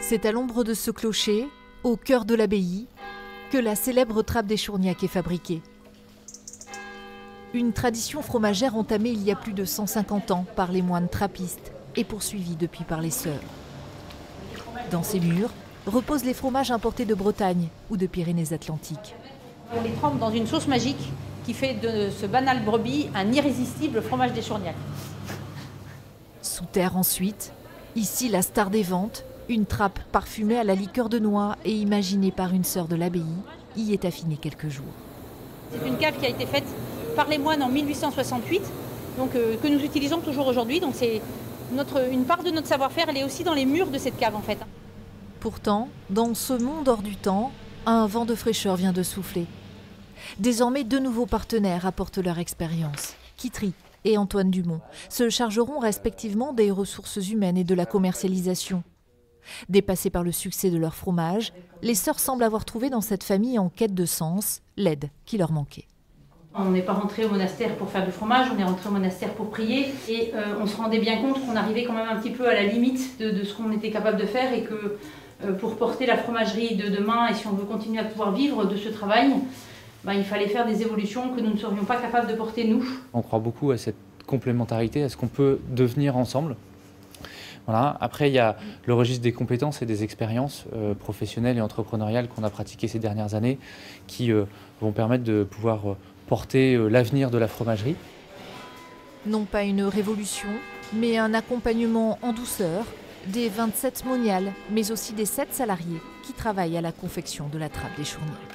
C'est à l'ombre de ce clocher, au cœur de l'abbaye, que la célèbre trappe des Chourgnacs est fabriquée. Une tradition fromagère entamée il y a plus de 150 ans par les moines trappistes et poursuivie depuis par les sœurs. Dans ces murs reposent les fromages importés de Bretagne ou de Pyrénées-Atlantiques. On les trempe dans une sauce magique qui fait de ce banal brebis un irrésistible fromage des Chourgnacs. Sous terre ensuite, ici la star des ventes, une trappe parfumée à la liqueur de noix et imaginée par une sœur de l'abbaye, y est affinée quelques jours. C'est une cave qui a été faite par les moines en 1868, donc, que nous utilisons toujours aujourd'hui. Donc c'est une part de notre savoir-faire, elle est aussi dans les murs de cette cave en fait. Pourtant, dans ce monde hors du temps, un vent de fraîcheur vient de souffler. Désormais, deux nouveaux partenaires apportent leur expérience. Kitry et Antoine Dumont se chargeront respectivement des ressources humaines et de la commercialisation. Dépassées par le succès de leur fromage, les sœurs semblent avoir trouvé dans cette famille en quête de sens l'aide qui leur manquait. On n'est pas rentré au monastère pour faire du fromage, on est rentré au monastère pour prier et on se rendait bien compte qu'on arrivait quand même un petit peu à la limite de ce qu'on était capable de faire et que pour porter la fromagerie de demain et si on veut continuer à pouvoir vivre de ce travail, il fallait faire des évolutions que nous ne serions pas capables de porter nous. On croit beaucoup à cette complémentarité, à ce qu'on peut devenir ensemble. Voilà. Après, il y a le registre des compétences et des expériences professionnelles et entrepreneuriales qu'on a pratiquées ces dernières années qui vont permettre de pouvoir porter l'avenir de la fromagerie. Non pas une révolution, mais un accompagnement en douceur des 27 moniales, mais aussi des 7 salariés qui travaillent à la confection de la trappe des Chourgnacs.